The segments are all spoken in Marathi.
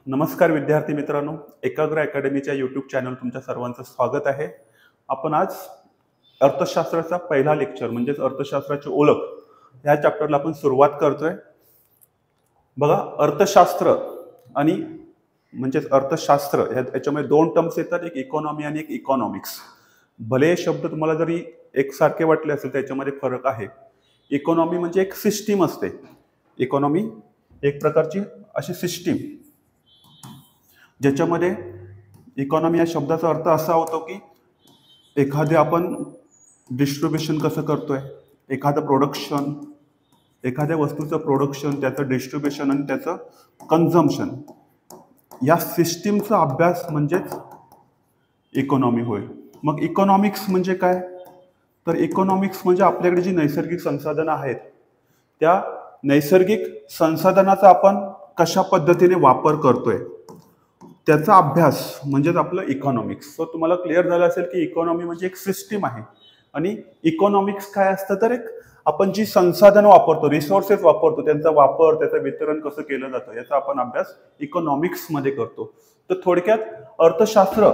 नमस्कार विद्यार्थी मित्रांनो, एकाग्र अकॅडमीच्या यूट्यूब चॅनल तुमच्या सर्वांचं स्वागत आहे. आपण आज अर्थशास्त्राचा पहिला लेक्चर म्हणजेच अर्थशास्त्राची ओळख ह्या चॅप्टरला आपण सुरुवात करतोय. बघा, अर्थशास्त्र आणि म्हणजेच अर्थशास्त्र याच्यामध्ये दोन टर्म्स येतात, एक इकॉनॉमी आणि एक इकॉनॉमिक्स. भले शब्द तुम्हाला जरी एकसारखे वाटले असेल त्याच्यामध्ये फरक आहे. इकॉनॉमी म्हणजे एक सिस्टीम असते. इकॉनॉमी एक प्रकारची अशी सिस्टीम ज्याच्यामध्ये इकॉनॉमी या शब्दाचा अर्थ असा होतो की एखादे आपण डिस्ट्रीब्युशन कसं करतोय, एखादं प्रोडक्शन, एखाद्या वस्तूचं प्रोडक्शन, त्याचं डिस्ट्रीब्युशन आणि त्याचं कन्झम्पशन, या सिस्टीमचा अभ्यास म्हणजेच इकॉनॉमी होईल. मग इकॉनॉमिक्स म्हणजे काय? तर इकॉनॉमिक्स म्हणजे आपल्याकडे जी नैसर्गिक संसाधनं आहेत त्या नैसर्गिक संसाधनाचा आपण कशा पद्धतीने वापर करतोय त्याचा अभ्यास म्हणजेच आपलं इकॉनॉमिक्स. सो तुम्हाला क्लिअर झालं असेल की इकॉनॉमी म्हणजे एक सिस्टीम आहे आणि इकॉनॉमिक्स काय असतं तर एक आपण जी संसाधनं वापरतो, रिसोर्सेस वापरतो, त्यांचा वापर, त्याचं वितरण कसं केलं जातं याचा आपण अभ्यास इकॉनॉमिक्स मध्ये करतो. तर थोडक्यात अर्थशास्त्र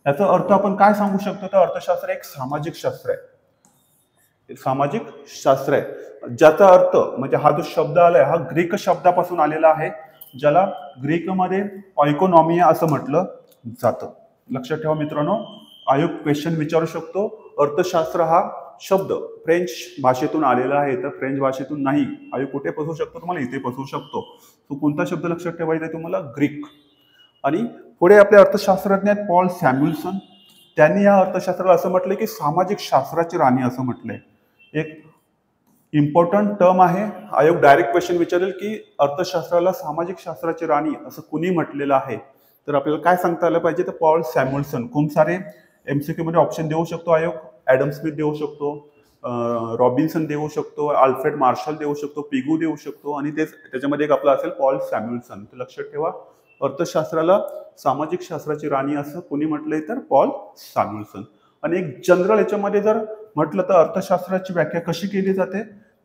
याचा अर्थ आपण काय सांगू शकतो तर अर्थशास्त्र एक सामाजिक शास्त्र आहे. सामाजिक शास्त्र आहे ज्याचा अर्थ म्हणजे हा जो शब्द आलाय हा ग्रीक शब्दापासून आलेला आहे, ज्याला ग्रीकमध्ये ऑइकोनॉमिया असं म्हटलं जातं. लक्षात ठेवा मित्रांनो, आयोग क्वेश्चन विचारू शकतो. अर्थशास्त्र हा शब्द फ्रेंच भाषेतून आलेला आहे, तर फ्रेंच भाषेतून नाही. आयोग कुठे फसवू शकतो? तुम्हाला इथे फसवू शकतो. तो कोणता शब्द लक्षात ठेवायचा आहे तुम्हाला? ग्रीक. आणि पुढे आपले अर्थशास्त्रज्ञ आहेत पॉल सॅम्युएल्सन. त्यांनी या अर्थशास्त्राला असं म्हटलं की सामाजिक शास्त्राची राणी असं म्हटलंय. एक इम्पॉर्टंट टर्म आहे. आयोग डायरेक्ट क्वेश्चन विचारेल की अर्थशास्त्राला सामाजिक शास्त्राची राणी असं कुणी म्हटलेलं आहे, तर आपल्याला काय सांगता आलं पाहिजे तर पॉल सॅम्युएल्सन. खूप सारे एमसीक्यू मध्ये ऑप्शन देऊ शकतो आयोग. ॲडम स्मिथ देऊ शकतो, रॉबिन्सन देऊ शकतो, अल्फ्रेड मार्शल देऊ शकतो, पिगू देऊ शकतो आणि त्याच्यामध्ये एक आपला असेल पॉल सॅम्युएल्सन. तर लक्षात ठेवा, अर्थशास्त्राला सामाजिक शास्त्राची राणी असं कुणी म्हटलंय तर पॉल सॅम्युएल्सन. आणि एक जनरल याच्यामध्ये जर म्हटलं तर अर्थशास्त्राची व्याख्या कशी केली जाते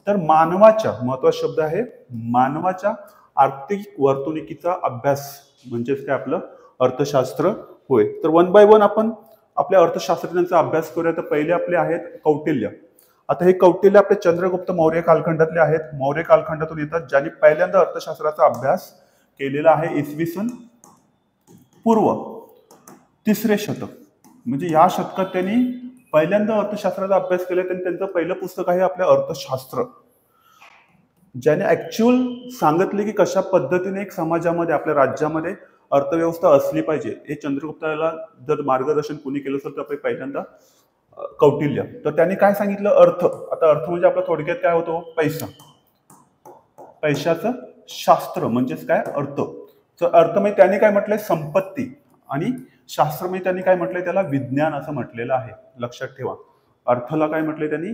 तर मानवाच्या, महत्वाचा शब्द आहे, मानवाच्या आर्थिक वर्तणुकीचा अभ्यास म्हणजेच काय आपलं अर्थशास्त्र होय. तर वन बाय वन आपण आपल्या अर्थशास्त्रज्ञांचा अभ्यास करूया. तर पहिले आपले आहेत कौटिल्य. आता हे कौटिल्य आपले चंद्रगुप्त मौर्य कालखंडातले आहेत. मौर्य कालखंडातून येतात, ज्यांनी पहिल्यांदा अर्थशास्त्राचा अभ्यास केलेला आहे इसवी सन पूर्व 3रे शतक. म्हणजे या शतकात त्यांनी पहिल्यांदा अर्थशास्त्राचा अभ्यास केला. त्यांनी त्यांचं पहिलं पुस्तक आहे आपलं अर्थशास्त्र, ज्याने ऍक्च्युअल सांगितले की कशा पद्धतीने एक समाजामध्ये आपल्या राज्यामध्ये अर्थव्यवस्था असली पाहिजे. हे चंद्रगुप्ताला जर मार्गदर्शन कोणी केलं असेल तर आपले पहिल्यांदा कौटिल्य. तर त्यांनी काय सांगितलं? अर्थ. आता अर्थ म्हणजे आपला थोडक्यात काय होतो? पैसा. पैशाचं शास्त्र म्हणजेच काय? अर्थ. तर अर्थ म्हणजे त्यांनी काय म्हटलंय? संपत्ती. आणि शास्त्र म्हणजे त्यांनी काय म्हटलंय? त्याला विज्ञान असं म्हटलेलं आहे. लक्षात ठेवा, अर्थला काय म्हटलंय त्यांनी?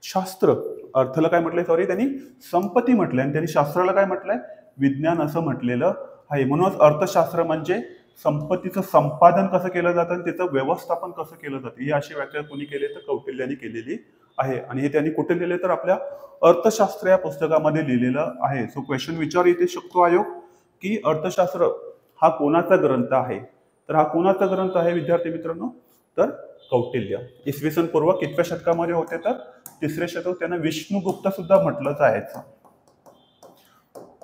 शास्त्र. अर्थला काय म्हटलंय? सॉरी, त्यांनी संपत्ती म्हटलंय आणि त्यांनी शास्त्राला काय म्हटलंय? विज्ञान असं म्हटलेलं आहे. म्हणूनच अर्थशास्त्र म्हणजे संपत्तीचं संपादन कसं केलं जातं आणि त्याचं व्यवस्थापन कसं केलं जातं, ही अशी व्याख्या कोणी केली तर कौटिल्यांनी केलेली आहे. आणि हे त्यांनी कुठे लिहिले तर आपल्या अर्थशास्त्र या पुस्तकामध्ये लिहिलेलं आहे. सो क्वेश्चन विचार येते शकतो आयोग की अर्थशास्त्र हा कोणाचा ग्रंथ आहे? तर हा कोणाचा ग्रंथ आहे विद्यार्थी मित्रांनो? तर कौटिल्य. इसवी सन पूर्व कितव्या शतकामध्ये होते तर 3रे शतक. त्यांना विष्णुगुप्त सुद्धा म्हटलं जायचं.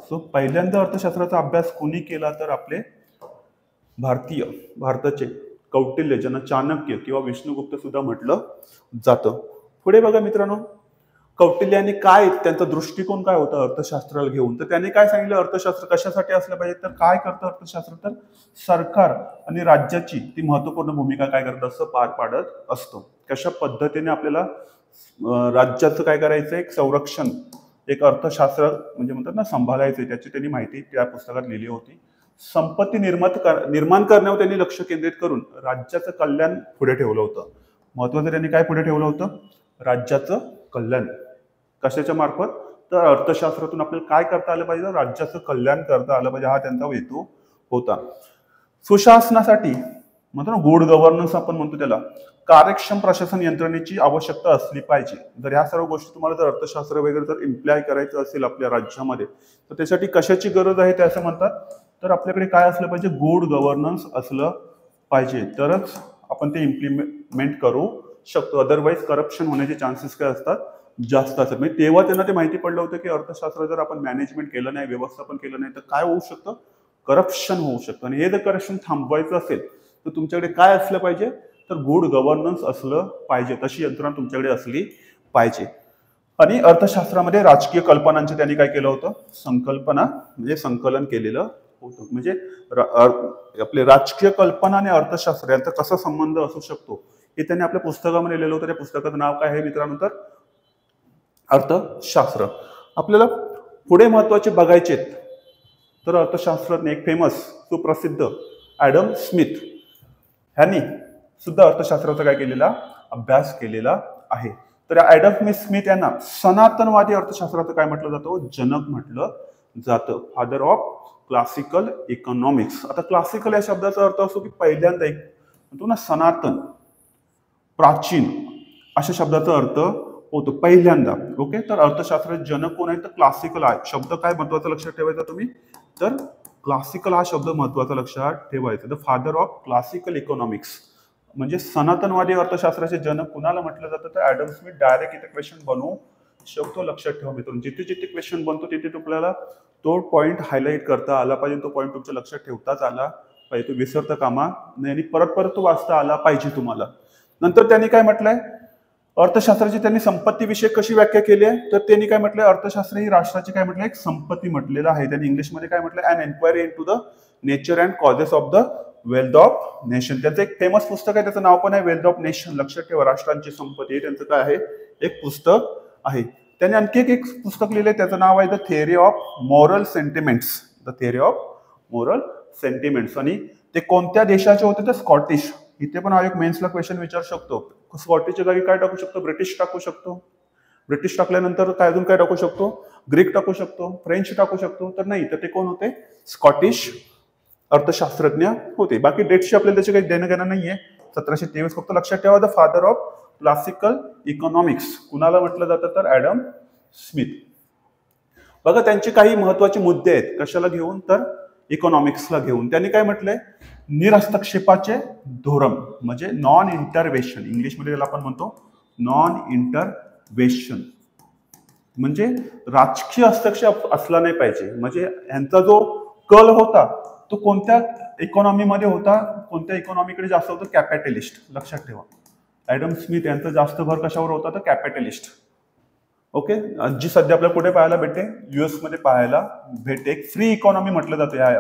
सो पहिल्यांदा अर्थशास्त्राचा अभ्यास कोणी केला तर आपले भारताचे कौटिल्य, ज्यांना चाणक्य किंवा विष्णुगुप्त सुद्धा म्हटलं जातं. पुढे बघा मित्रांनो, कौटिल्यांनी काय, त्यांचा दृष्टिकोन काय होता अर्थशास्त्राला घेऊन? तर त्यांनी काय सांगितलं? अर्थशास्त्र कशासाठी असलं पाहिजे तर काय करतं अर्थशास्त्र तर सरकार आणि राज्याची ती महत्वपूर्ण भूमिका काय करत असतं? पार पाडत असतो. कशा पद्धतीने आपल्याला राज्याचं काय करायचं? एक संरक्षण, एक अर्थशास्त्र म्हणजे म्हणतात ना सांभाळायचं, त्याची त्यांनी माहिती त्या पुस्तकात लिहिली होती. संपत्ती निर्माण करण्यावर त्यांनी लक्ष केंद्रित करून राज्याचं कल्याण पुढे ठेवलं होतं. महत्वाचं त्यांनी काय पुढे ठेवलं होतं? राज्याचं कल्याण. कशाच्या मार्फत? तर अर्थशास्त्रातून आपल्याला काय करता आलं पाहिजे? राज्याचं कल्याण करता आलं पाहिजे, हा त्यांचा हेतू होता. सुशासनासाठी म्हणतो ना गुड गव्हर्नन्स आपण म्हणतो त्याला, कार्यक्षम प्रशासन यंत्रणेची आवश्यकता असली पाहिजे. जर ह्या सर्व गोष्टी तुम्हाला जर अर्थशास्त्र वगैरे जर इम्प्लाय करायचं असेल आपल्या राज्यामध्ये, तर त्यासाठी कशाची गरज आहे ते असं म्हणतात, तर आपल्याकडे काय असलं पाहिजे, गुड गव्हर्नन्स असलं पाहिजे, तरच आपण ते इम्प्लिमेंट करू शकतो. अदरवाईज करप्शन होण्याचे चान्सेस काय असतात, जास्त असतात. म्हणजे तेव्हा त्यांना ते माहिती पडलं होतं की अर्थशास्त्र जर आपण मॅनेजमेंट केलं नाही, व्यवस्थापन केलं नाही, तर काय होऊ शकतं, करप्शन होऊ शकतं. आणि हे जर करप्शन थांबवायचं असेल तर तुमच्याकडे काय असलं पाहिजे, तर गुड गव्हर्नन्स असलं पाहिजे, तशी यंत्रणा तुमच्याकडे असली पाहिजे. आणि अर्थशास्त्रामध्ये राजकीय कल्पनांचे त्यांनी काय केलं होतं, संकल्पना म्हणजे संकलन केलेलं होतं. म्हणजे आपले राजकीय कल्पना आणि अर्थशास्त्र यांचा कसा संबंध असू शकतो हे त्यांनी आपल्या पुस्तकामध्ये लिहिलं होतं. त्या पुस्तकाचं नाव काय आहे मित्रांनो, तर अर्थशास्त्र. आपल्याला पुढे महत्वाचे बघायचे तर अर्थशास्त्रज्ञ एक फेमस सुप्रसिद्ध ॲडम स्मिथ ह्यांनी सुद्धा अर्थशास्त्राचा काय केलेला, अभ्यास केलेला आहे. तर ॲडम स्मिथ यांना सनातनवादी अर्थशास्त्राचं काय म्हटलं जातं, जनक म्हटलं जातं, फादर ऑफ क्लासिकल इकॉनॉमिक्स. आता क्लासिकल या शब्दाचा अर्थ असतो की पहिल्यांदा, एक म्हणतो ना सनातन, प्राचीन अशा शब्दाचा अर्थ होतो पहिल्यांदा. ओके, तर अर्थशास्त्राचे जनक कोण आहे, तर क्लासिकल आहे शब्द. काय महत्वाचा लक्षात ठेवायचा तुम्ही, तर क्लासिकल हा शब्द महत्वाचा लक्षात ठेवायचा. The father of classical economics म्हणजे सनातनवादी अर्थशास्त्राचे जनक कुणाला म्हटलं जातं, तर ॲडम स्मिथ. डायरेक्ट इथे क्वेश्चन बनवू शकतो, लक्षात ठेवा मित्रांनो. जिथे जिथे क्वेश्चन बनतो तिथे तुम्हाला तो पॉईंट हायलाइट करता आला पाहिजे, तो पॉईंट तुमच्या लक्षात ठेवताच आला पाहिजे, तो विसरता कामा नाही आणि परत परत तो वाचता आला पाहिजे तुम्हाला. नंतर त्यांनी काय म्हटलंय, अर्थशास्त्राची त्यांनी संपत्तीविषयी कशी व्याख्या केली आहे, तर त्यांनी काय म्हटलंय, अर्थशास्त्र ही राष्ट्राची काय म्हटलंय, एक संपत्ती म्हटलेलं आहे. त्यांनी इंग्लिशमध्ये काय म्हटलंय, an inquiry into the nature and causes of the wealth of nation. त्यांचं एक फेमस पुस्तक आहे, त्याचं नाव पण आहे वेल्थ ऑफ नेशन. लक्षात ठेवा, राष्ट्रांची संपत्ती हे त्यांचं काय आहे, एक पुस्तक आहे. त्यांनी आणखी एक पुस्तक लिहिलंय, त्याचं नाव आहे the theory of moral sentiments. The theory of moral sentiments. आणि ते कोणत्या देशाचे होते, तर स्कॉटिश. इथे पण हा एक मेन्सला क्वेश्चन विचारू शकतो, स्कॉटिशच्या जागी काय टाकू शकतो, ब्रिटिश टाकू शकतो. ब्रिटिश टाकल्यानंतर काय अजून काय टाकू शकतो, ग्रीक टाकू शकतो, फ्रेंच टाकू शकतो. तर नाही, तर ते कोण होते, स्कॉटिश अर्थशास्त्रज्ञ होते. बाकी डेटशी आपल्याला त्याचे काही देणं घेणं नाहीये. 1723 फक्त लक्षात ठेवा. The father of classical economics कुणाला म्हटलं जातं, तर ॲडम स्मिथ. बघा त्यांचे काही महत्वाचे मुद्दे आहेत, कशाला घेऊन, तर इकॉनॉमिक्सला घेऊन. त्यांनी काय म्हटलंय, निरहस्तक्षेपाचे धोरण म्हणजे नॉन इंटरव्हेशन. इंग्लिशमध्ये त्याला आपण म्हणतो नॉन इंटरव्हेशन. म्हणजे राजकीय हस्तक्षेप असला नाही पाहिजे. म्हणजे यांचा जो कल होता तो कोणत्या इकॉनॉमीमध्ये होता, कोणत्या इकॉनॉमीकडे जास्त होतं, कॅपिटलिस्ट. लक्षात ठेवा, ॲडम स्मिथ यांचा जास्त भर कशावर होता, तर कॅपिटलिस्ट. ओके, जी सध्या आपल्याला कुठे पाहायला भेटते, US मध्ये पाहायला भेटते. एक फ्री इकॉनॉमी म्हटलं जातं. या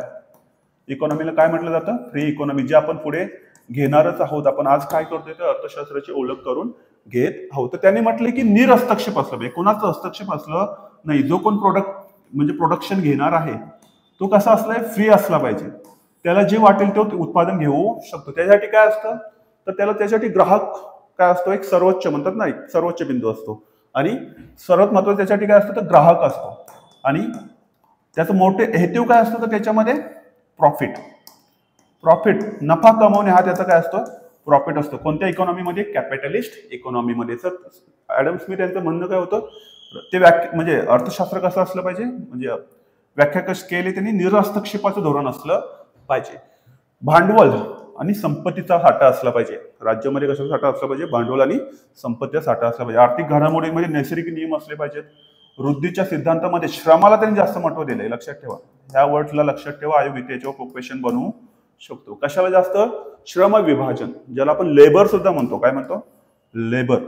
इकॉनॉमीला काय म्हटलं जातं, फ्री इकॉनॉमी, जे आपण पुढे घेणारच आहोत. आपण आज काय करतोय, तर अर्थशास्त्राची ओळख करून घेत आहोत. तर त्यांनी म्हटले की निरहस्तक्षेप असलं पाहिजे, कोणाचं हस्तक्षेप असलं नाही. जो कोण प्रोडक्शन घेणार आहे तो कसा असलाय, फ्री असला पाहिजे. त्याला जे वाटेल तो उत्पादन घेऊ शकतो. त्यासाठी काय असतं, तर त्याला त्यासाठी ग्राहक काय असतो, एक सर्वोच्च म्हणतात ना, एक सर्वोच्च बिंदू असतो. आणि सर्वात महत्वाचं त्यासाठी काय असतं, तर ग्राहक असतो. आणि त्याचं मोठे हेतू काय असतो, तर त्याच्यामध्ये प्रॉफिट नफा कमवणे हा त्याचा काय असतो, प्रॉफिट असतो. कोणत्या इकॉनॉमीमध्ये, कॅपिटलिस्ट इकॉनॉमीमध्ये. तर ॲडम स्मिथ यांचं म्हणणं काय होतं, ते म्हणजे अर्थशास्त्र कसं असलं पाहिजे, म्हणजे व्याख्या कशी केली त्यांनी, निरहस्तक्षेपाचं धोरण असलं पाहिजे. भांडवल आणि संपत्तीचा साठा असला पाहिजे. राज्यामध्ये कशाचा साठा असला पाहिजे, भांडवल आणि संपत्तीचा साठा असला पाहिजे. आर्थिक घडामोडीमध्ये नैसर्गिक नियम असले पाहिजेत. वृद्धीच्या सिद्धांतामध्ये श्रमाला त्यांनी जास्त महत्व दिलंय. लक्षात ठेवा, ह्या वर्डला लक्षात ठेवा. आयोग इथे याच्यावर क्वेश्चन बनवू शकतो. कशाला जास्त, श्रम विभाजन, ज्याला आपण लेबर सुद्धा म्हणतो. काय म्हणतो, लेबर.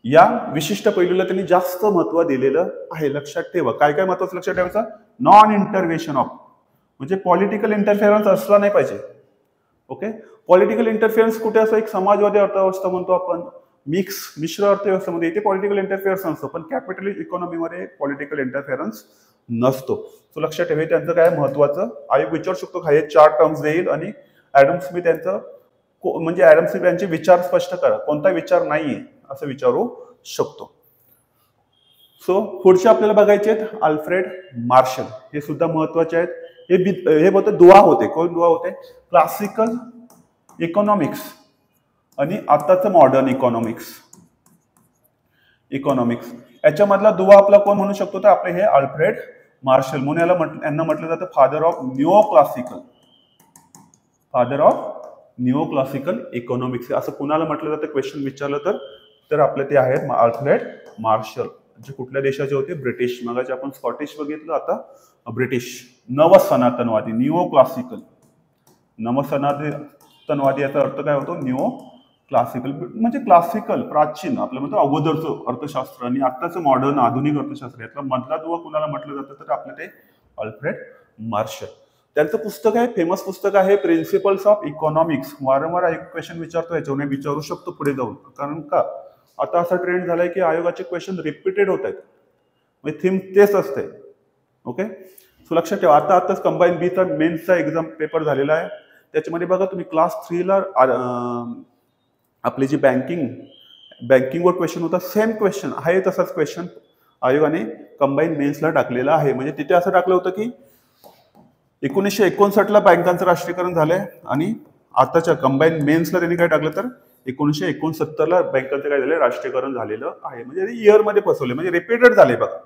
या विशिष्ट पैलूला त्यांनी जास्त महत्व दिलेलं आहे. लक्षात ठेवा, काय काय महत्वाचं लक्षात ठेवायचं, नॉन इंटरव्हेशन ऑफ, म्हणजे पॉलिटिकल इंटरफेरन्स असला नाही पाहिजे. ओके, पॉलिटिकल इंटरफेरन्स कुठे असं, एक समाजवादी अर्थव्यवस्था म्हणतो आपण, मिश्र अर्थव्यवस्थेमध्ये इथे पॉलिटिकल इंटरफेरन्स नसतो. पण कॅपिटलिस्ट इकॉनॉमीमध्ये पॉलिटिकल इंटरफेरन्स नसतो. तो लक्षात ठेवा. त्यांचं काय महत्वाचं, आयोग विचारू शकतो, हे 4 टर्म्स देईल आणि ॲडम स्मिथ यांचं म्हणजे ॲडम स्मिथ यांचे विचार स्पष्ट करा, कोणता विचार नाहीये असं विचारू शकतो. सो पुढचे आपल्याला बघायचे आहेत अल्फ्रेड मार्शल. हे सुद्धा महत्वाचे आहेत. हे बोलते दुवा होते. कोण दुवा होते? क्लासिकल इकॉनॉमिक्स आणि आताचं मॉडर्न इकॉनॉमिक्स याच्यामधला दुवा आपला कोण म्हणू शकतो? तर आपले हे अल्फ्रेड मार्शल म्हणून यांना म्हटलं जातं father of new classical economics. असं कुणाला म्हटलं जातं क्वेश्चन विचारलं तर आपले ते आहेत अल्फ्रेड मार्शल, जे कुठल्या देशाचे होते? ब्रिटिश. मगाशी आपण स्कॉटिश बघितलं, आता ब्रिटिश. नवसनातनवादी, नवसनातनवादी याचा अर्थ काय होतो? न्यू क्लासिकल म्हणजे क्लासिकल प्राचीन आपलं म्हणतो अगोदरचं अर्थशास्त्र आणि आत्ताचं मॉडर्न आधुनिक अर्थशास्त्र यातला मधला दुवा कुणाला म्हटलं जातं? तर आपलं ते अल्फ्रेड मार्शल. त्यांचं पुस्तक आहे, फेमस पुस्तक आहे प्रिन्सिपल्स ऑफ इकॉनॉमिक्स. वारंवार एक क्वेश्चन विचारतो, याच्यावर विचारू शकतो पुढे जाऊन. कारण का आता असा ट्रेंड झालाय की आयोगाचे क्वेश्चन रिपीटेड होत आहेत, म्हणजे थीम तेच असते. ओके, सो लक्षात ठेवा. आताच कंबाईन बीचा मेन्सचा एक्झाम पेपर झालेला आहे. त्याच्यामध्ये बघा तुम्ही क्लास 3ला आपली जी बँकिंगवर क्वेश्चन होता, सेम क्वेश्चन आहे, तसाच क्वेश्चन आयोगाने कंबाईन मेन्सला टाकलेला आहे. म्हणजे तिथे असं टाकलं होतं की 1959ला बँकांचं राष्ट्रीयकरण झालंय आणि आताच्या कंबाईन मेन्सला त्यांनी काय टाकलं तर 1969ला बँकांचं काय झालं? राष्ट्रीयकरण झालेलं आहे. म्हणजे इयरमध्ये फसवले, म्हणजे रिपीटेड झाले. बघा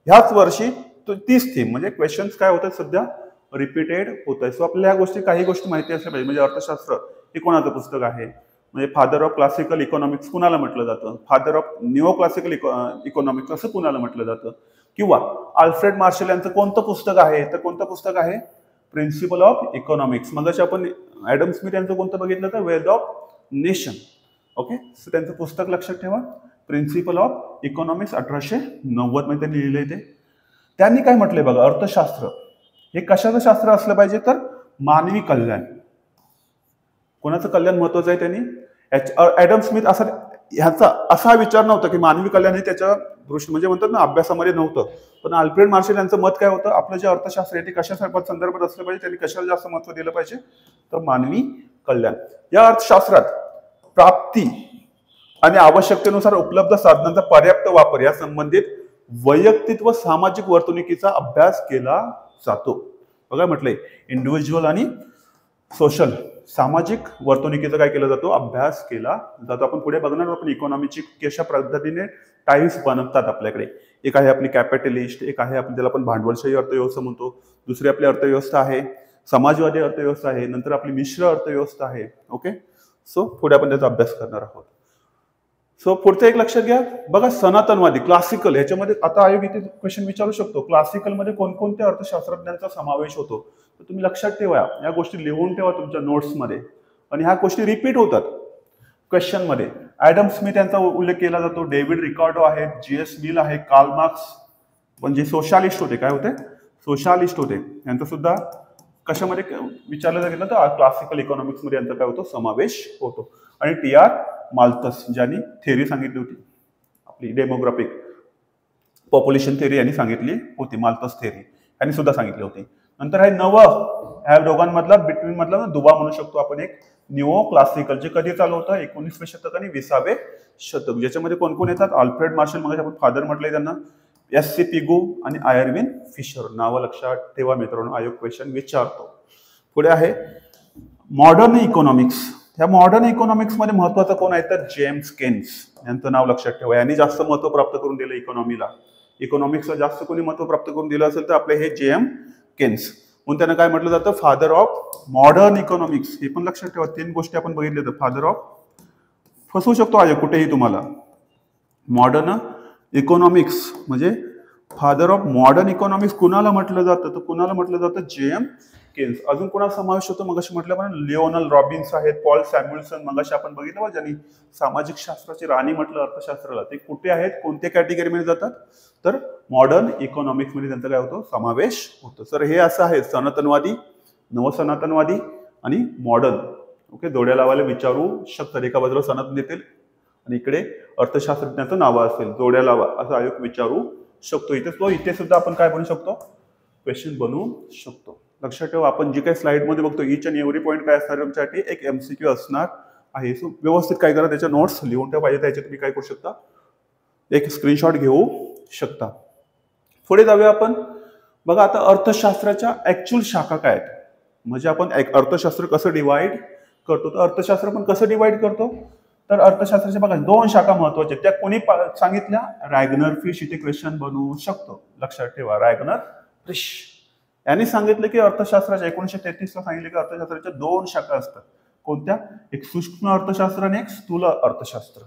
ह्याच वर्षी तीच थीम, म्हणजे क्वेश्चन्स काय होतात सध्या? रिपीटेड होत आहे. सो आपल्याला ह्या गोष्टी काही गोष्टी माहिती असल्या पाहिजे. म्हणजे अर्थशास्त्र हे कोणाचं पुस्तक आहे? म्हणजे फादर ऑफ क्लासिकल इकॉनॉमिक्स कुणाला म्हटलं जातं? Father of new classical economics असं कुणाला म्हटलं जातं? किंवा अल्फ्रेड मार्शल यांचं कोणतं पुस्तक आहे? तर कोणतं पुस्तक आहे? Principle of economics. मगाशी आपण ॲडम स्मिथ यांचं कोणतं बघितलं तर wealth of nation. Okay, so त्यांचं पुस्तक लक्षात ठेवा, प्रिन्सिपल ऑफ इकॉनॉमिक्स. 1890 मध्ये त्यांनी लिहिलंय ते. त्यांनी काय म्हटलंय बघा, अर्थशास्त्र हे कशाचं शास्त्र असलं पाहिजे? तर मानवी कल्याण. कोणाचं कल्याण महत्वाचं आहे? त्यांनी ॲडम स्मिथ ह्याचा असा विचार नव्हता की मानवी कल्याण हे त्याच्या दृष्टी म्हणजे म्हणतात ना अभ्यासामध्ये नव्हतं. पण अल्फ्रेड मार्शल यांचं मत काय होतं? आपलं जे अर्थशास्त्र आहे ते कशा संदर्भात असलं पाहिजे? त्यांनी कशाला जास्त महत्व दिलं पाहिजे? तर मानवी कल्याण. या अर्थशास्त्रात प्राप्ती आणि आवश्यकतेनुसार उपलब्ध साधनांचा पर्याप्त वापर या संबंधित वैयक्तिक व सामाजिक वर्तणुकीचा अभ्यास केला जातो. बघा म्हटलंय इंडिव्हिज्युअल आणि सोशल, सामाजिक वर्तणुकीचा काय केला जातो? अभ्यास केला जातो. आपण पुढे बघणार आपण इकॉनॉमीची कशा पद्धतीने टाईप्स बनतात आपल्याकडे. एक आहे आपली कॅपिटलिस्ट, एक आहे आपली त्याला आपण भांडवलशाही अर्थव्यवस्था म्हणतो, दुसरी आपली अर्थव्यवस्था आहे समाजवादी अर्थव्यवस्था आहे, नंतर आपली मिश्र अर्थव्यवस्था आहे. ओके, सो पुढे आपण त्याचा अभ्यास करणार आहोत. सो पुढचं एक लक्षात घ्या बघा, सनातनवादी क्लासिकल ह्याच्यामध्ये आता आयोग इथे क्वेश्चन विचारू शकतो, क्लासिकल मध्ये कोणकोणत्या अर्थशास्त्रज्ञांचा समावेश होतो? तर तुम्ही लक्षात ठेवा, या गोष्टी लिहून ठेवा तुमच्या नोट्समध्ये, आणि ह्या गोष्टी रिपीट होतात क्वेश्चन मध्ये. ॲडम स्मिथ यांचा उल्लेख केला जातो, डेव्हिड रिकार्डो आहेत, जीएस मिल आहे, कार्ल मार्क्स म्हणजे सोशालिस्ट होते. काय होते? सोशालिस्ट होते. यांचा सुद्धा कशामध्ये विचारलं गेलं तर क्लासिकल इकॉनॉमिक्स मध्ये यांचा काय होतो? समावेश होतो. आणि टी.आर. माल्थस ज्यांनी थेअरी सांगितली होती आपली डेमोग्राफिक पॉप्युलेशन थेअरी यांनी सांगितली होती, माल्थस थेअरी यांनी सुद्धा सांगितली होती. नंतर आहे ह्या दोघांमधला बिटवीन मधला दुवा म्हणू शकतो आपण एक न्यू क्लासिकल, जे कधी चालू होतं 19वे शतक आणि 20वे शतक. ज्याच्यामध्ये कोण कोण येतात? अल्फ्रेड मार्शल, मग आपण फादर म्हटलंय त्यांना, एस.सी. पिगू आणि आयर्विन फिशर. नावं लक्षात ठेवा मित्रांनो, आयोग क्वेश्चन विचारतो. पुढे आहे मॉडर्न इकॉनॉमिक्स. ह्या मॉडर्न इकॉनॉमिक्स मध्ये महत्वाचा कोण आहे? तर जेम्स केन्स यांचं नाव लक्षात ठेवा. यांनी जास्त महत्व प्राप्त करून दिलं इकॉनॉमीला. इकॉनॉमिक्सला जास्त कोणी महत्व प्राप्त करून दिलं असेल तर आपले हे जेएम केन्स. म्हणून त्यांना काय म्हटलं जातं? Father of modern economics. हे पण लक्षात ठेवा, 3 गोष्टी आपण बघितल्या तर फादर ऑफ, फसवू शकतो आयोग कुठेही तुम्हाला. मॉडर्न इकॉनॉमिक्स म्हणजे फादर ऑफ मॉडर्न इकॉनॉमिक्स कुणाला म्हटलं जातं? तर कुणाला म्हटलं जातं? JM Keynes. अजून कोणाला समावेश होतो? मगाशी म्हटलं लिओनल रॉबिन्स आहेत, पॉल सॅम्युएल्सन मगाशी आपण बघितलं बघा, ज्यांनी सामाजिक शास्त्राची राणी म्हटलं अर्थशास्त्राला. ते कुठे आहेत? कोणत्या कॅटेगरीमध्ये जातात? तर मॉडर्न इकॉनॉमिक्स मध्ये त्यांचा काय होतो? समावेश होतो. तर हे असं आहे सनातनवादी, नवसनातनवादी आणि मॉडर्न. ओके, जोड्या लावायला विचारू शकतात. एका बाजूला सनातन देतील आणि इकडे अर्थशास्त्रज्ञाचं नाव असेल, जोड्या लावा असं आयोग विचारू शकतो. इथे सुद्धा आपण काय बनवू शकतो? क्वेश्चन बनवू शकतो. लक्षात ठेवा, आपण जे काही स्लाइड मध्ये बघतो इच अँड एव्हरी पॉईंट काय असणार तुमच्यासाठी? एक एमसीक्यू असणार आहे. सो व्यवस्थित काय करा, त्याच्या नोट्स लिहून ठेवा पाहिजे. त्याच्यात तुम्ही काय करू शकता? एक स्क्रीनशॉट घेऊ शकता. पुढे जाऊया आपण. बघा आता अर्थशास्त्राच्या ऍक्च्युअल शाखा काय आहेत, म्हणजे आपण अर्थशास्त्र कसं डिवाइड करतो, तर अर्थशास्त्र पण कसं डिवाइड करतो, तर अर्थशास्त्राच्या बघा 2 शाखा महत्वाच्या त्या कोणी सांगितल्या, रॅगनर फिश इथे क्वेश्चन बनवू शकतो, लक्षात ठेवा रॅगनर फिश यांनी सांगितलं की अर्थशास्त्राच्या 1933 ला सांगितलं की अर्थशास्त्राच्या 2 शाखा असतात. कोणत्या, एक सूक्ष्म अर्थशास्त्र आणि एक स्थूल अर्थशास्त्र,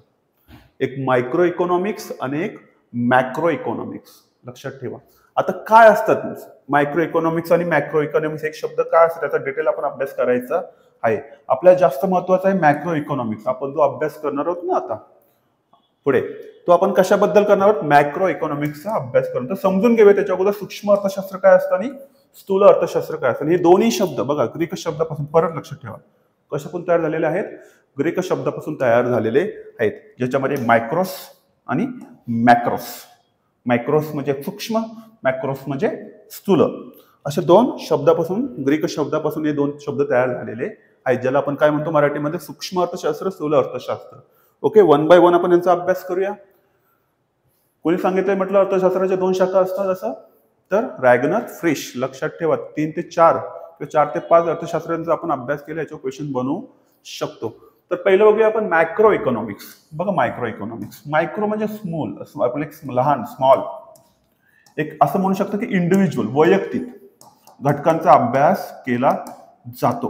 एक मायक्रो इकॉनॉमिक्स आणि एक मॅक्रो इकॉनॉमिक्स, लक्षात ठेवा. आता काय असतात मायक्रो इकॉनॉमिक्स आणि मॅक्रो इकॉनॉमिक्स, एक शब्द काय असतात त्याचा डिटेल आपण अभ्यास करायचा आहे. आपल्याला जास्त महत्वाचा आहे मॅक्रो इकॉनॉमिक्स, आपण जो अभ्यास करणार आहोत ना आता पुढे, तो आपण कशाबद्दल करणार आहोत, मॅक्रो इकॉनॉमिक्सचा अभ्यास करून. तर समजून घेऊया त्याच्या अगोदर सूक्ष्म अर्थशास्त्र काय असतं आणि स्थूल अर्थशास्त्र काय असतं. हे दोन्ही शब्द बघा ग्रीक शब्दापासून, परत लक्षात ठेवा कशापासून तयार झालेले आहेत, ग्रीक शब्दापासून तयार झालेले आहेत, ज्याच्यामध्ये मायक्रोस आणि मॅक्रोस. मायक्रोस म्हणजे सूक्ष्म, मॅक्रोस म्हणजे स्थूल, असे 2 शब्दापासून, ग्रीक शब्दापासून हे 2 शब्द तयार झालेले आहेत, ज्याला आपण काय म्हणतो मराठीमध्ये सूक्ष्म अर्थशास्त्र, स्थूल अर्थशास्त्र. ओके, 1 बाय 1 आपण यांचा अभ्यास करूया. कोणी सांगितलंय म्हटलं अर्थशास्त्राच्या 2 शाखा असतात असं, तर रॅगनर फ्रिश, लक्षात ठेवा 3 ते 4 किंवा 4 ते 5 अर्थशास्त्रांचा आपण अभ्यास केला, याच्यावर क्वेश्चन बनवू शकतो. तर पहिलं बघूया आपण मॅक्रो इकॉनॉमिक्स. बघा मायक्रो इकॉनॉमिक्स, मायक्रो म्हणजे स्मॉल, आपलं एक लहान स्मॉल, एक असं म्हणू शकतो की इंडिव्हिज्युअल वैयक्तिक घटकांचा अभ्यास केला जातो.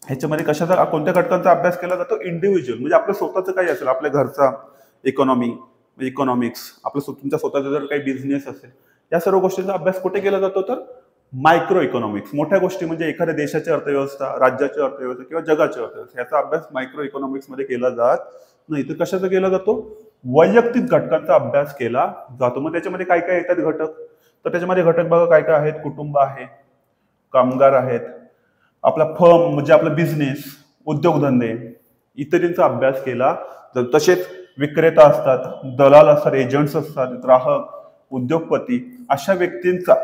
ह्याच्यामध्ये कशाचा, कोणत्या घटकांचा अभ्यास केला जातो, इंडिव्हिज्युअल म्हणजे आपलं स्वतःचं काही असेल, आपल्या घरचा इकॉनॉमी, इकॉनॉमिक्स, आपलं तुमचा स्वतःचा जर काही बिझनेस असेल, या सर्व गोष्टींचा अभ्यास कुठे केला जातो, तर मायक्रो इकॉनॉमिक्स. मोठ्या गोष्टी म्हणजे एखाद्या देशाची अर्थव्यवस्था, राज्याची अर्थव्यवस्था किंवा जगाची अर्थव्यवस्था, याचा अभ्यास मायक्रो इकॉनॉमिक्स मध्ये केला जात नाही. तर कशाचा केला जातो, वैयक्तिक घटकांचा अभ्यास केला जातो. मग त्याच्यामध्ये काय काय येतात घटक, तर त्याच्यामध्ये घटक बघा काय काय आहेत, कुटुंब आहे, कामगार आहेत, आपला फर्म म्हणजे आपला बिझनेस, उद्योगधंदे इत्यादींचा अभ्यास केला जातो. तसेच विक्रेता असतात, दलाल असतात, एजंट्स असतात, ग्राहक, उद्योगपती अशा व्यक्तींचा,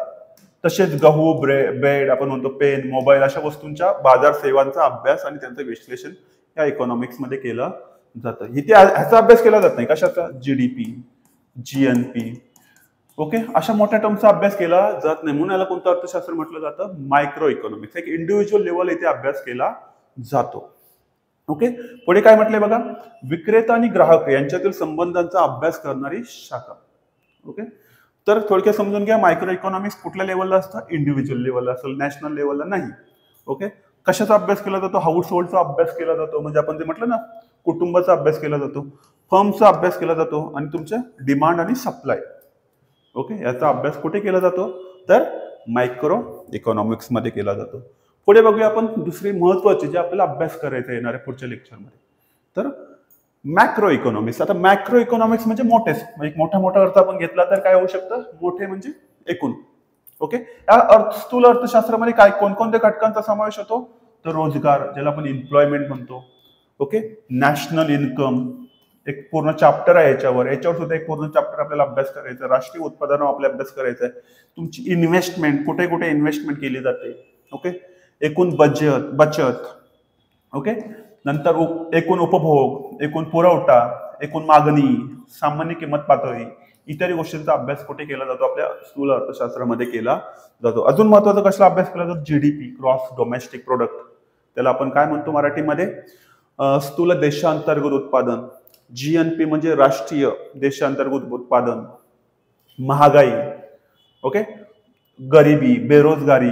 तसेच गहू, ब्रेड आपण म्हणतो, पेन, मोबाईल अशा वस्तूंच्या बाजार सेवांचा अभ्यास आणि त्यांचं विश्लेषण या इकॉनॉमिक्स मध्ये केलं जातं. इथे ह्याचा अभ्यास केला जात नाही, कशाचा, जीडीपी, जीएनपी, ओके, अशा मोठ्या टर्मचा अभ्यास केला जात नाही, म्हणून याला कोणतं अर्थशास्त्र म्हटलं जातं, मायक्रो इकॉनॉमिक्स. एक इंडिव्हिज्युअल लेवल इथे अभ्यास केला जातो. ओके, पुढे काय म्हटलंय बघा, विक्रेता आणि ग्राहक यांच्यातील संबंधांचा अभ्यास करणारी शाखा. ओके, तर थोडक्यात समजून घ्या, मायक्रो इकॉनॉमिक्स कुठल्या लेवलला असतं, इंडिव्हिज्युअल लेवलला असेल, नॅशनल लेवलला नाही. ओके, कशाचा अभ्यास केला जातो, हाऊस होल्डचा अभ्यास केला जातो, म्हणजे आपण जे म्हटलं ना कुटुंबाचा अभ्यास केला जातो, फर्मचा अभ्यास केला जातो, आणि तुमचे डिमांड आणि सप्लाय. ओके, याचा अभ्यास कुठे केला जातो, तर मायक्रो इकॉनॉमिक्स मध्ये केला जातो. पुढे बघूया आपण दुसरी महत्वाची जे आपल्याला अभ्यास करायचा येणार आहे पुढच्या लेक्चरमध्ये, तर मॅक्रो इकॉनॉमिक्स. आता मॅक्रो इकॉनॉमिक्स म्हणजे मोठेच, एक मोठा मोठा अर्थ आपण घेतला तर काय होऊ शकतं, मोठे म्हणजे एकूण. ओके, या स्थूल अर्थशास्त्रामध्ये काय कोणकोणत्या घटकांचा समावेश होतो, तर रोजगार, ज्याला आपण एम्प्लॉयमेंट म्हणतो. ओके, नॅशनल इन्कम, एक पूर्ण चॅप्टर आहे याच्यावर सुद्धा एक पूर्ण चॅप्टर आपल्याला अभ्यास करायचा. राष्ट्रीय उत्पादनावर आपल्याला अभ्यास करायचा आहे. तुमची इन्व्हेस्टमेंट, कुठे कुठे इन्व्हेस्टमेंट केली जाते. ओके, एकूण बचत. ओके, नंतर एकूण उपभोग, एकूण पुरवठा, एकूण मागणी, सामान्य किंमत पातळी इत्यादी गोष्टींचा अभ्यास कुठे केला जातो, आपल्या स्थूल अर्थशास्त्रामध्ये केला जातो. अजून महत्वाचा कसला अभ्यास केला जातो, जीडीपी, ग्रॉस डोमेस्टिक प्रोडक्ट, त्याला आपण काय म्हणतो मराठीमध्ये, स्थूल देशांतर्गत उत्पादन. जीएनपी म्हणजे राष्ट्रीय देशांतर्गत उत्पादन. महागाई, ओके, गरिबी, बेरोजगारी,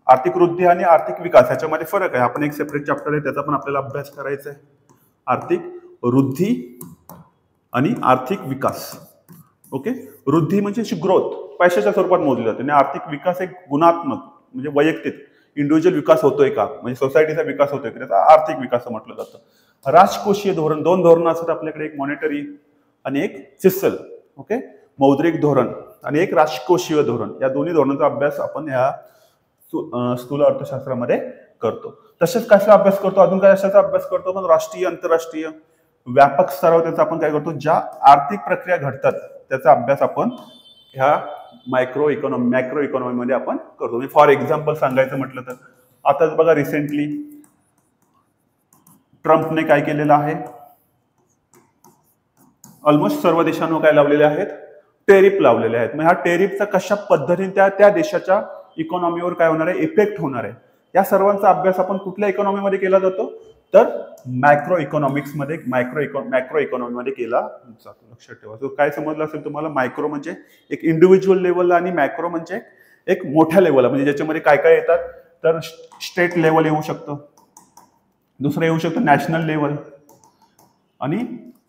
आर्थिक वृद्धी आणि आर्थिक विकास ह्याच्यामध्ये फरक आहे. आपण एक सेपरेट चॅप्टर आहे त्याचा पण आपल्याला अभ्यास करायचा आहे. आर्थिक वृद्धी आणि आर्थिक विकास. ओके, वृद्धी म्हणजे ग्रोथ, पैशाच्या स्वरूपात मोजली जाते, आणि आर्थिक विकास एक गुणात्मक म्हणजे वैयक्तिक इंडिव्हिज्युअल विकास होतोय का, म्हणजे सोसायटीचा विकास होतोय का, त्याचा आर्थिक विकास म्हटलं जातं. राजकोषीय धोरण, 2 धोरणं असतात आपल्याकडे, एक मॉनिटरी आणि एक फिस्कल. ओके, मौद्रिक धोरण आणि एक राजकोषीय धोरण. या दोन्ही धोरणांचा अभ्यास आपण ह्या स्थूल अर्थशास्त्रामध्ये करतो. तसेच कशाचा अभ्यास करतो, अजून काय कशाचा अभ्यास करतो, पण राष्ट्रीय, आंतरराष्ट्रीय, व्यापक स्तरावर त्याचा आपण काय करतो, ज्या आर्थिक प्रक्रिया घडतात त्याचा अभ्यास आपण ह्या मॅक्रो इकॉनॉमी मध्ये आपण करतो. फॉर एक्झाम्पल सांगायचं म्हटलं तर आताच बघा रिसेंटली ट्रम्पने काय केलेलं आहे, ऑलमोस्ट सर्व देशांवर काय लावलेले आहेत, टेरिफ लावलेले आहेत. मग ह्या टेरिफचा कशा पद्धतीने त्या देशाच्या इकॉनॉमीवर काय होणार आहे, इफेक्ट होणार आहे, या सर्वांचा अभ्यास आपण कुठल्या इकॉनॉमीमध्ये केला जातो, तर मॅक्रो इकॉनॉमिक्समध्ये मॅक्रो इकॉनॉमीमध्ये केला जातो. लक्षात ठेवा. तो काय समजलं असेल तुम्हाला, मायक्रो म्हणजे एक इंडिव्हिज्युअल लेवल आणि मॅक्रो म्हणजे एक मोठ्या लेवल, म्हणजे ज्याच्यामध्ये काय काय येतात, तर स्टेट लेवल येऊ शकतं, दुसरं येऊ शकतं नॅशनल लेवल, आणि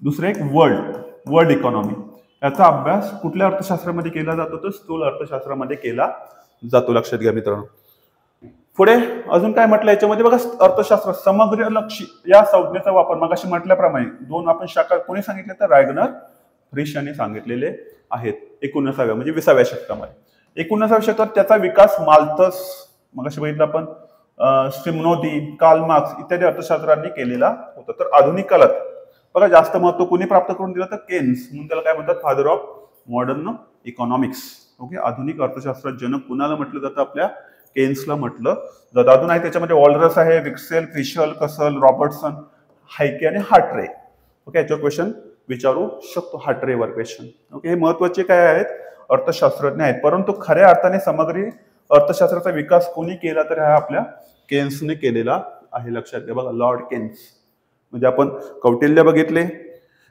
दुसरं एक वर्ल्ड इकॉनॉमी. याचा अभ्यास कुठल्या अर्थशास्त्रामध्ये केला जातो, तर स्थूल अर्थशास्त्रामध्ये केला जातो. लक्षात घ्या मित्रांनो. पुढे अजून काय म्हटलं याच्यामध्ये बघा, अर्थशास्त्र समग्र लक्ष्य या संज्ञेचा वापर मगाशी म्हटल्याप्रमाणे दोन आपण शाखा कोणी सांगितले, तर रॅगनर फ्रिश यांनी सांगितलेले आहेत 19व्या म्हणजे 20व्या शतकामध्ये. 19व्या शतकात त्याचा विकास माल्थस, मगाशी बघितलं आपण, स्टिमनोदी, कार्ल मार्क्स इत्यादी अर्थशास्त्रांनी केलेला होता. तर आधुनिक काळात बघा जास्त महत्व कोणी प्राप्त करून दिलं, तर केन्स, म्हणून त्याला काय म्हणतात, father of modern economics. Okay, आधुनिक अर्थशास्त्रात जनक कुणाला म्हटलं जातं, आपल्या केन्सला म्हटलं जातं. अजून आहे त्याच्यामध्ये ऑल्डरस आहे, विक्सेल, फिशल, कसल, रॉबर्टसन, हायके आणि हार्ट्रे. ओके, याच्यावर क्वेश्चन विचारू शकतो, हार्ट्रेवर क्वेश्चन. ओके, हे महत्वाचे काय आहेत, अर्थशास्त्रज्ञ आहेत. परंतु खऱ्या अर्थाने समग्री अर्थशास्त्राचा विकास कोणी केला, तर हा आपल्या केन्सने केलेला आहे. लक्षात घ्या. बघा, लॉर्ड केन्स, म्हणजे आपण कौटिल्य बघितले,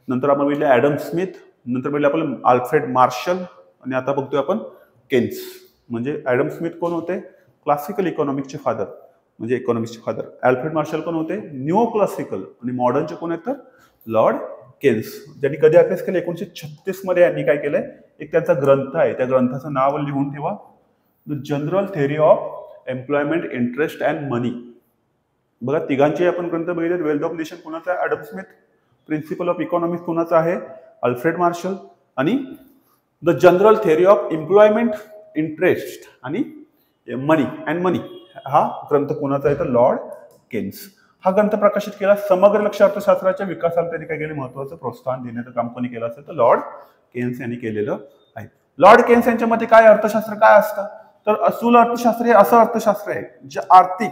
नंतर आपण बघितले ऍडम स्मिथ, नंतर बघितले आपण अल्फ्रेड मार्शल, आणि आता बघतोय आपण केन्स. म्हणजे ऍडम स्मिथ कोण होते, क्लासिकल इकॉनॉमिक्सचे फादर, म्हणजे इकॉनॉमिक्सचे फादर. अल्फ्रेड मार्शल कोण होते, न्यू क्लासिकल, आणि मॉडर्नचे कोण आहेत, तर लॉर्ड केन्स. ज्यांनी कधी अभ्यास केला, 1936 मध्ये यांनी काय केलंय, एक त्यांचा ग्रंथ आहे, त्या ग्रंथाचं नाव लिहून ठेवा, the general theory of employment, interest and money. बघा, तिघांचे आपण ग्रंथ बघितले. वेल्थ ऑफ नेशन कोणाचा आहे, Adam Smith. Principle of economics कोणाचा आहे, अल्फ्रेड मार्शल. आणि the general theory of employment, interest आणि मनी अँड मनी, हा ग्रंथ कोणाचा आहे, तर लॉर्ड केन्स. हा ग्रंथ प्रकाशित केला. समग्र लक्ष्य अर्थशास्त्राच्या विकासाला त्यांनी काय केले, महत्वाचं प्रोत्साहन देण्याचं काम कोणी केलं असेल, तर लॉर्ड केन्स यांनी केलेलं आहे. लॉर्ड केन्स यांच्या मते काय अर्थशास्त्र काय असतं, तर स्थूल अर्थशास्त्र हे असं अर्थशास्त्र आहे जे आर्थिक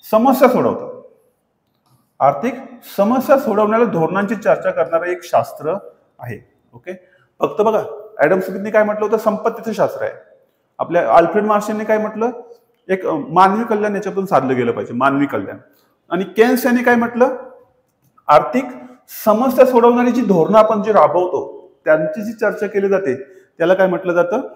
समस्या सोडवतं. आर्थिक समस्या सोडवण्याला धोरणांची चर्चा करणारं एक शास्त्र आहे. ओके, फक्त बघा, ऍडम स्मिथने काय म्हटलं होतं, संपत्तीचं शास्त्र आहे. आपल्या अल्फ्रेड मार्शलने काय म्हटलं, एक मानवी कल्याण याच्यातून साधलं गेलं पाहिजे, मानवी कल्याण. आणि केन्स यांनी काय म्हटलं, आर्थिक समस्या सोडवणारी जी धोरणं आपण जे राबवतो त्यांची जी चर्चा केली जाते त्याला काय म्हटलं जातं,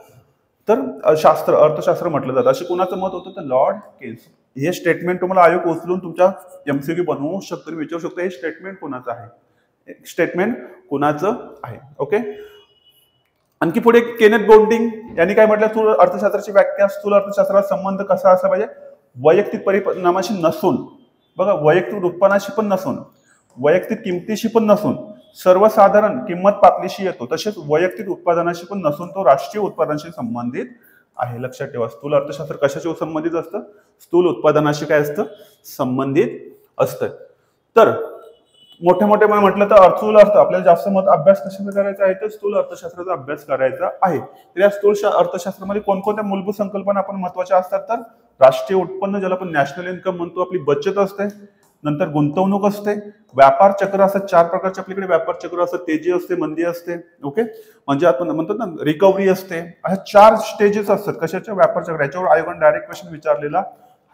तर अर्थशास्त्र म्हटलं जातं. असे कोणाचं मत होतं, तर लॉर्ड केन्स. हे स्टेटमेंट तुम्हाला आयोग उचलून तुमच्या एमसीक्यू बनवू शकतो, विचारू शकतो, हे स्टेटमेंट कोणाचं आहे, स्टेटमेंट कोणाचं आहे. ओके, आणखी पुढे केनेथ गोल्डिंग यांनी काय म्हटलं, स्थूल अर्थशास्त्राची व्याख्या, स्थूल अर्थशास्त्राचा संबंध कसा असला पाहिजे, वैयक्तिक परिणामाशी नसून, बघा, वैयक्तिक उत्पन्नाशी पण नसून, वैयक्तिक किमतीशी पण नसून, सर्वसाधारण किंमत पातळीशी येतो, तसेच वैयक्तिक उत्पादनाशी पण नसून तो राष्ट्रीय उत्पादनाशी संबंधित आहे. लक्षात ठेवा. स्थूल अर्थशास्त्र कशाशी संबंधित असतं, स्थूल उत्पादनाशी काय असतं, संबंधित असतं. तर मोठे म्हटलं तर स्थूल अर्थ आपल्याला जास्त अभ्यास कशाचा करायचा आहे, तर स्थूल अर्थशास्त्राचा अभ्यास करायचा आहे. तर या स्थूल अर्थशास्त्रामध्ये कोणकोणत्या मूलभूत संकल्पना आपण महत्वाच्या असतात, तर राष्ट्रीय उत्पन्न, ज्याला आपण नॅशनल इन्कम म्हणतो, आपली बचत असते, नंतर गुंतवणूक असते, व्यापार चक्र असतात, 4 प्रकारचे आपल्याकडे व्यापार चक्र असतात, तेजी असते, मंदी असते. ओके, म्हणजे आपण म्हणतो ना रिकव्हरी असते. अशा 4 स्टेजेस असतात कशाच्या, व्यापार चक्र. याच्यावर आयोगाने डायरेक्ट क्वेश्चन विचारलेला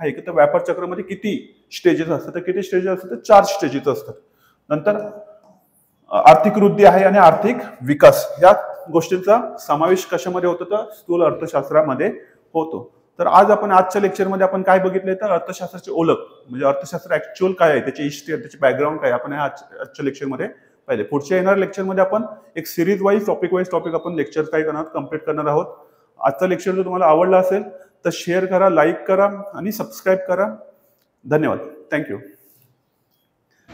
आहे की तर व्यापार चक्रामध्ये किती स्टेजेस असतात, तर किती स्टेजेस असतात, तर 4 स्टेजेस असतात. नंतर आर्थिक वृद्धी आहे आणि आर्थिक विकास, या गोष्टींचा समावेश कशामध्ये होतो, तर स्थूल अर्थशास्त्रामध्ये होतो. तर आज आपण आजच्या लेक्चरमध्ये आपण काय बघितले, तर अर्थशास्त्राची ओळख, म्हणजे अर्थशास्त्र ऍक्च्युअल काय आहे, त्याची हिस्ट्री, त्याची बॅकग्राऊंड काय, आपण आजच्या लेक्चरमध्ये पाहिले. पुढच्या येणाऱ्या लेक्चरमध्ये आपण एक सिरीज वाईज टॉपिक आपण लेक्चर काय करणार, कम्प्लीट करणार आहोत. आजचा लेक्चर जर तुम्हाला आवडला असेल तर शेअर करा, लाईक करा आणि सबस्क्राईब करा. धन्यवाद. थँक्यू.